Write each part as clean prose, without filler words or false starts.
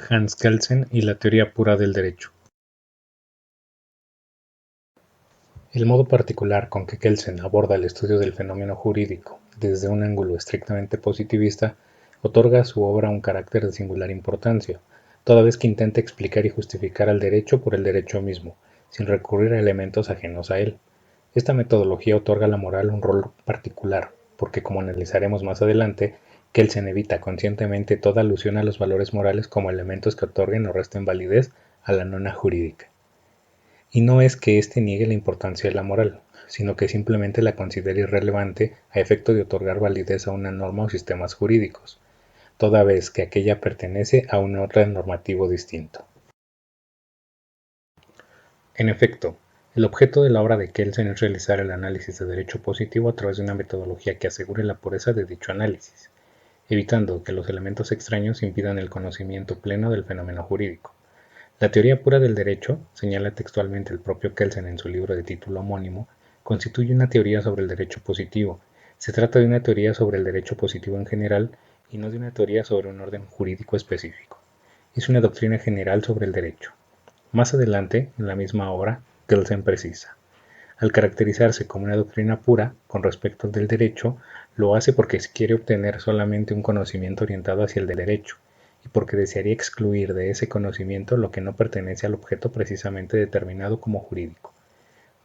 Hans Kelsen y la teoría pura del derecho. El modo particular con que Kelsen aborda el estudio del fenómeno jurídico desde un ángulo estrictamente positivista otorga a su obra un carácter de singular importancia, toda vez que intenta explicar y justificar al derecho por el derecho mismo, sin recurrir a elementos ajenos a él. Esta metodología otorga a la moral un rol particular, porque como analizaremos más adelante, Kelsen evita conscientemente toda alusión a los valores morales como elementos que otorguen o resten validez a la norma jurídica. Y no es que éste niegue la importancia de la moral, sino que simplemente la considera irrelevante a efecto de otorgar validez a una norma o sistemas jurídicos, toda vez que aquella pertenece a un orden normativo distinto. En efecto, el objeto de la obra de Kelsen es realizar el análisis de derecho positivo a través de una metodología que asegure la pureza de dicho análisis, evitando que los elementos extraños impidan el conocimiento pleno del fenómeno jurídico. La teoría pura del derecho, señala textualmente el propio Kelsen en su libro de título homónimo, constituye una teoría sobre el derecho positivo. Se trata de una teoría sobre el derecho positivo en general y no de una teoría sobre un orden jurídico específico. Es una doctrina general sobre el derecho. Más adelante, en la misma obra, Kelsen precisa: al caracterizarse como una doctrina pura con respecto del derecho, lo hace porque quiere obtener solamente un conocimiento orientado hacia el derecho, y porque desearía excluir de ese conocimiento lo que no pertenece al objeto precisamente determinado como jurídico.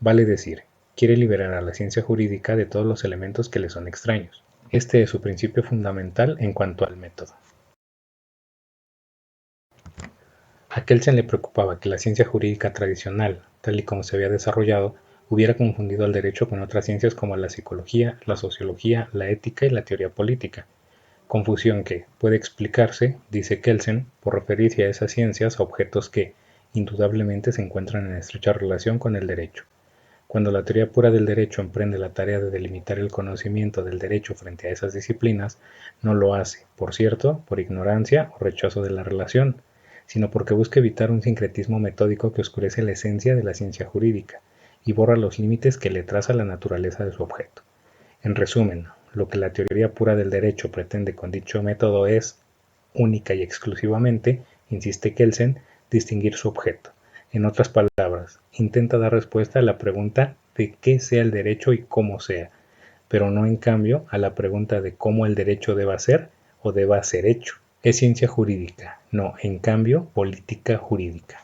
Vale decir, quiere liberar a la ciencia jurídica de todos los elementos que le son extraños. Este es su principio fundamental en cuanto al método. A Kelsen le preocupaba que la ciencia jurídica tradicional, tal y como se había desarrollado, hubiera confundido al derecho con otras ciencias como la psicología, la sociología, la ética y la teoría política. Confusión que puede explicarse, dice Kelsen, por referirse a esas ciencias a objetos que, indudablemente, se encuentran en estrecha relación con el derecho. Cuando la teoría pura del derecho emprende la tarea de delimitar el conocimiento del derecho frente a esas disciplinas, no lo hace, por cierto, por ignorancia o rechazo de la relación, sino porque busca evitar un sincretismo metódico que oscurece la esencia de la ciencia jurídica y borra los límites que le traza la naturaleza de su objeto. En resumen, lo que la teoría pura del derecho pretende con dicho método es, única y exclusivamente, insiste Kelsen, distinguir su objeto. En otras palabras, intenta dar respuesta a la pregunta de qué sea el derecho y cómo sea, pero no en cambio a la pregunta de cómo el derecho deba ser o deba ser hecho. Es ciencia jurídica, no, en cambio, política jurídica.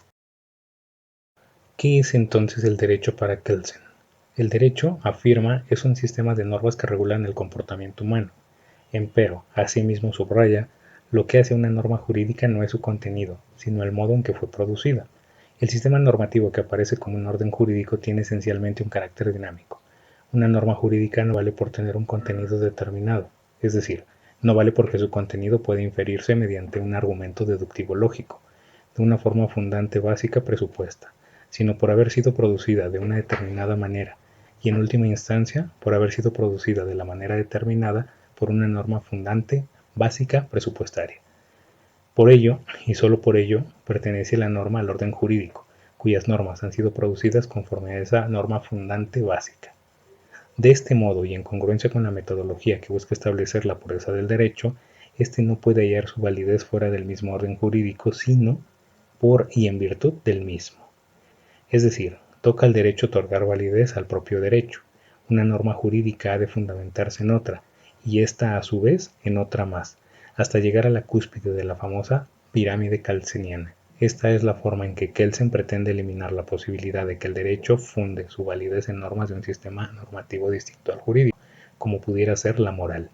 ¿Qué es entonces el derecho para Kelsen? El derecho, afirma, es un sistema de normas que regulan el comportamiento humano. Empero, asimismo subraya, lo que hace una norma jurídica no es su contenido, sino el modo en que fue producida. El sistema normativo que aparece como un orden jurídico tiene esencialmente un carácter dinámico. Una norma jurídica no vale por tener un contenido determinado, es decir, no vale porque su contenido puede inferirse mediante un argumento deductivo lógico, de una forma fundante básica presupuesta, sino por haber sido producida de una determinada manera, y en última instancia por haber sido producida de la manera determinada por una norma fundante básica presupuestaria. Por ello, y sólo por ello, pertenece la norma al orden jurídico, cuyas normas han sido producidas conforme a esa norma fundante básica. De este modo, y en congruencia con la metodología que busca establecer la pureza del derecho, éste no puede hallar su validez fuera del mismo orden jurídico, sino por y en virtud del mismo. Es decir, toca al derecho otorgar validez al propio derecho. Una norma jurídica ha de fundamentarse en otra, y ésta a su vez en otra más, hasta llegar a la cúspide de la famosa pirámide kelseniana. Esta es la forma en que Kelsen pretende eliminar la posibilidad de que el derecho funde su validez en normas de un sistema normativo distinto al jurídico, como pudiera ser la moral.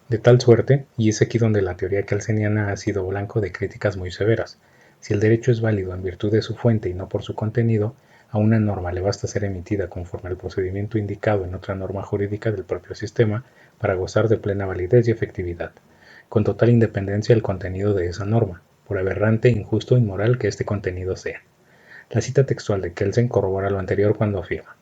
De tal suerte, y es aquí donde la teoría kelseniana ha sido blanco de críticas muy severas, si el derecho es válido en virtud de su fuente y no por su contenido, a una norma le basta ser emitida conforme al procedimiento indicado en otra norma jurídica del propio sistema para gozar de plena validez y efectividad, con total independencia del contenido de esa norma, por aberrante, injusto o inmoral que este contenido sea. La cita textual de Kelsen corrobora lo anterior cuando afirma: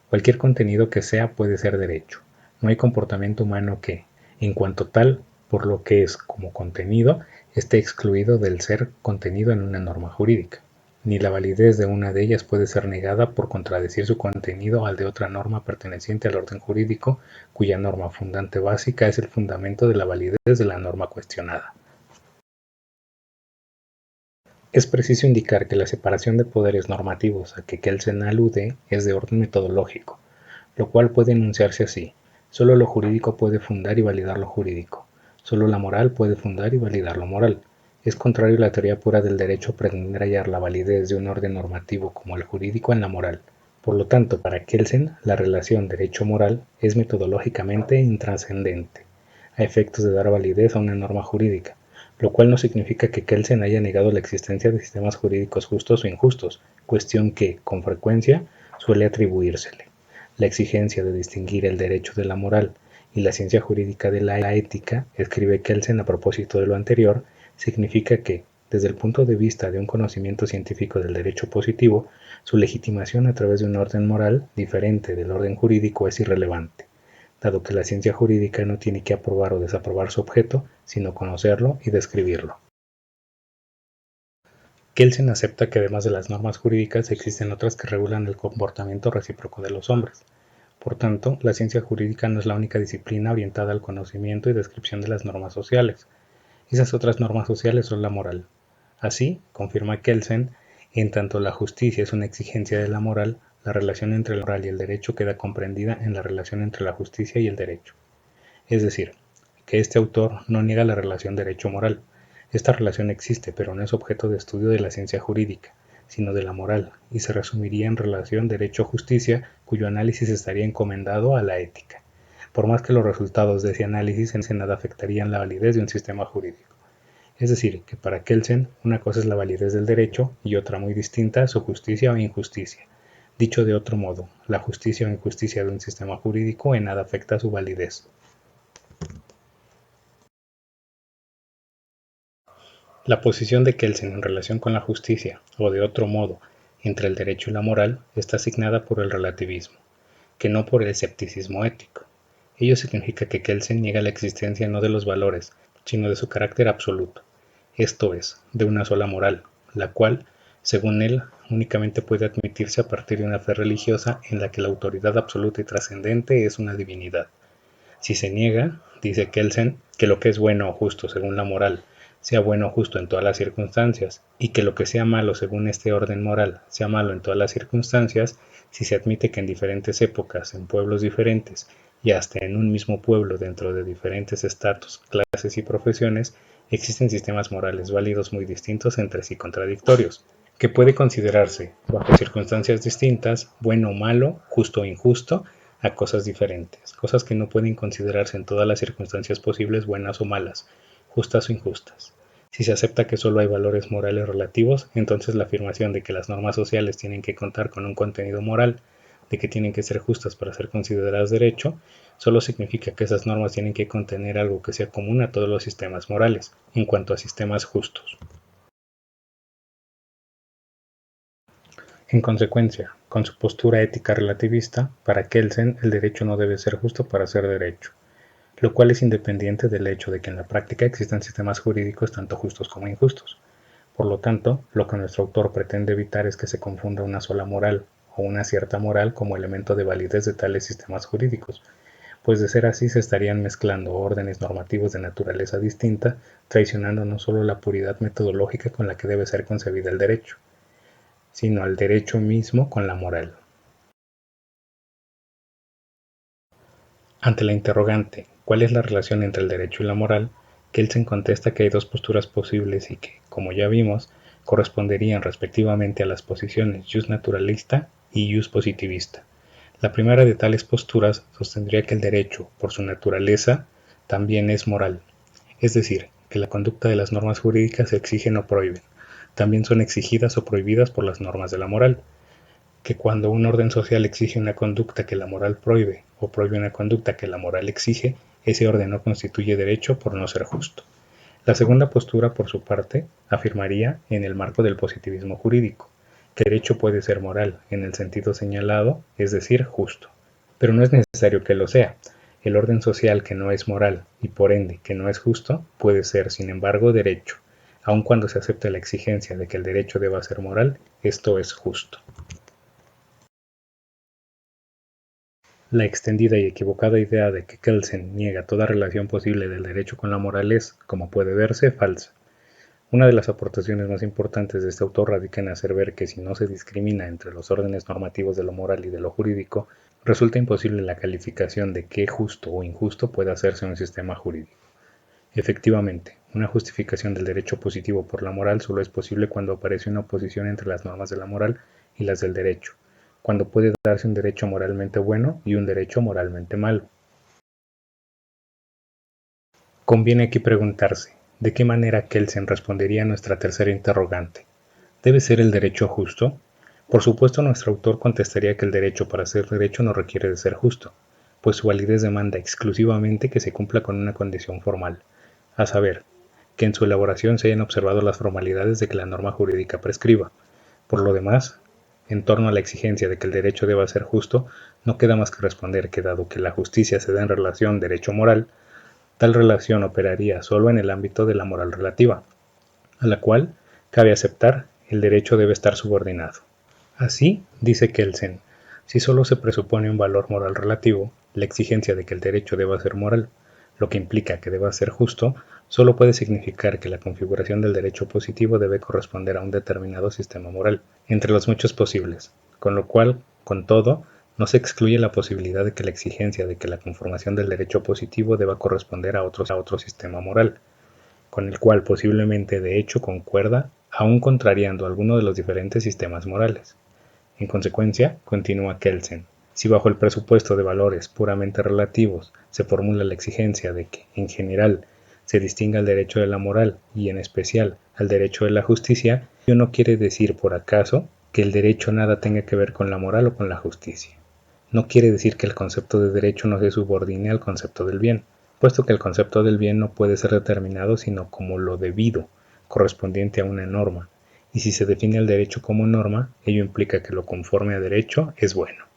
cualquier contenido que sea puede ser derecho. No hay comportamiento humano que, en cuanto tal, por lo que es como contenido, esté excluido del ser contenido en una norma jurídica. ni la validez de una de ellas puede ser negada por contradecir su contenido al de otra norma perteneciente al orden jurídico, cuya norma fundante básica es el fundamento de la validez de la norma cuestionada. Es preciso indicar que la separación de poderes normativos a que Kelsen alude es de orden metodológico, lo cual puede enunciarse así: solo lo jurídico puede fundar y validar lo jurídico, solo la moral puede fundar y validar lo moral. Es contrario a la teoría pura del derecho pretender hallar la validez de un orden normativo como el jurídico en la moral. Por lo tanto, para Kelsen, la relación derecho-moral es metodológicamente intrascendente, a efectos de dar validez a una norma jurídica, lo cual no significa que Kelsen haya negado la existencia de sistemas jurídicos justos o injustos, cuestión que, con frecuencia, suele atribuírsele. La exigencia de distinguir el derecho de la moral y la ciencia jurídica de la ética, escribe Kelsen a propósito de lo anterior, significa que, desde el punto de vista de un conocimiento científico del derecho positivo, su legitimación a través de un orden moral diferente del orden jurídico es irrelevante, dado que la ciencia jurídica no tiene que aprobar o desaprobar su objeto, sino conocerlo y describirlo. Kelsen acepta que además de las normas jurídicas existen otras que regulan el comportamiento recíproco de los hombres. Por tanto, la ciencia jurídica no es la única disciplina orientada al conocimiento y descripción de las normas sociales. Esas otras normas sociales son la moral. Así, confirma Kelsen, en tanto la justicia es una exigencia de la moral, la relación entre la moral y el derecho queda comprendida en la relación entre la justicia y el derecho. Es decir, que este autor no niega la relación derecho-moral. Esta relación existe, pero no es objeto de estudio de la ciencia jurídica, sino de la moral, y se resumiría en relación derecho-justicia, cuyo análisis estaría encomendado a la ética, por más que los resultados de ese análisis en nada afectarían la validez de un sistema jurídico. Es decir, que para Kelsen una cosa es la validez del derecho y otra muy distinta su justicia o injusticia. Dicho de otro modo, la justicia o injusticia de un sistema jurídico en nada afecta su validez. La posición de Kelsen en relación con la justicia, o de otro modo, entre el derecho y la moral, está asignada por el relativismo, que no por el escepticismo ético. Ello significa que Kelsen niega la existencia no de los valores, sino de su carácter absoluto, esto es, de una sola moral, la cual, según él, únicamente puede admitirse a partir de una fe religiosa en la que la autoridad absoluta y trascendente es una divinidad. Si se niega, dice Kelsen, que lo que es bueno o justo según la moral sea bueno o justo en todas las circunstancias, y que lo que sea malo según este orden moral sea malo en todas las circunstancias, si se admite que en diferentes épocas, en pueblos diferentes, y hasta en un mismo pueblo dentro de diferentes estatus, clases y profesiones, existen sistemas morales válidos muy distintos entre sí contradictorios, que puede considerarse, bajo circunstancias distintas, bueno o malo, justo o injusto, a cosas diferentes, cosas que no pueden considerarse en todas las circunstancias posibles buenas o malas, justas o injustas. Si se acepta que solo hay valores morales relativos, entonces la afirmación de que las normas sociales tienen que contar con un contenido moral, de que tienen que ser justas para ser consideradas derecho, solo significa que esas normas tienen que contener algo que sea común a todos los sistemas morales, en cuanto a sistemas justos. En consecuencia, con su postura ética relativista, para Kelsen el derecho no debe ser justo para ser derecho, lo cual es independiente del hecho de que en la práctica existan sistemas jurídicos tanto justos como injustos. Por lo tanto, lo que nuestro autor pretende evitar es que se confunda una sola moral o una cierta moral como elemento de validez de tales sistemas jurídicos, pues de ser así se estarían mezclando órdenes normativos de naturaleza distinta, traicionando no solo la puridad metodológica con la que debe ser concebida el derecho, sino al derecho mismo con la moral. Ante la interrogante ¿cuál es la relación entre el derecho y la moral?, Kelsen contesta que hay dos posturas posibles y que, como ya vimos, corresponderían respectivamente a las posiciones jus naturalista y jus positivista. La primera de tales posturas sostendría que el derecho, por su naturaleza, también es moral, es decir, que la conducta de las normas jurídicas se exigen o prohíben, también son exigidas o prohibidas por las normas de la moral, que cuando un orden social exige una conducta que la moral prohíbe o prohíbe una conducta que la moral exige, ese orden no constituye derecho por no ser justo. La segunda postura, por su parte, afirmaría, en el marco del positivismo jurídico, que el derecho puede ser moral en el sentido señalado, es decir, justo. Pero no es necesario que lo sea. El orden social que no es moral y por ende que no es justo puede ser, sin embargo, derecho. aun cuando se acepte la exigencia de que el derecho deba ser moral, esto es justo. La extendida y equivocada idea de que Kelsen niega toda relación posible del derecho con la moral es, como puede verse, falsa. Una de las aportaciones más importantes de este autor radica en hacer ver que si no se discrimina entre los órdenes normativos de lo moral y de lo jurídico, resulta imposible la calificación de qué justo o injusto puede hacerse en un sistema jurídico. Efectivamente, una justificación del derecho positivo por la moral solo es posible cuando aparece una oposición entre las normas de la moral y las del derecho, cuando puede darse un derecho moralmente bueno y un derecho moralmente malo. Conviene aquí preguntarse, ¿de qué manera Kelsen respondería a nuestra tercera interrogante? ¿Debe ser el derecho justo? Por supuesto, nuestro autor contestaría que el derecho para ser derecho no requiere de ser justo, pues su validez demanda exclusivamente que se cumpla con una condición formal, a saber, que en su elaboración se hayan observado las formalidades de que la norma jurídica prescriba. Por lo demás, en torno a la exigencia de que el derecho deba ser justo, no queda más que responder que dado que la justicia se da en relación derecho-moral, tal relación operaría solo en el ámbito de la moral relativa, a la cual, cabe aceptar, el derecho debe estar subordinado. Así, dice Kelsen, si solo se presupone un valor moral relativo, la exigencia de que el derecho deba ser moral, lo que implica que deba ser justo, solo puede significar que la configuración del derecho positivo debe corresponder a un determinado sistema moral, entre los muchos posibles, con lo cual, con todo, no se excluye la posibilidad de que la exigencia de que la conformación del derecho positivo deba corresponder a otro sistema moral, con el cual posiblemente de hecho concuerda, aun contrariando alguno de los diferentes sistemas morales. En consecuencia, continúa Kelsen, si bajo el presupuesto de valores puramente relativos se formula la exigencia de que, en general, se distinga el derecho de la moral y, en especial, al derecho de la justicia, ello no quiere decir, por acaso, que el derecho nada tenga que ver con la moral o con la justicia. No quiere decir que el concepto de derecho no se subordine al concepto del bien, puesto que el concepto del bien no puede ser determinado sino como lo debido, correspondiente a una norma, y si se define el derecho como norma, ello implica que lo conforme a derecho es bueno.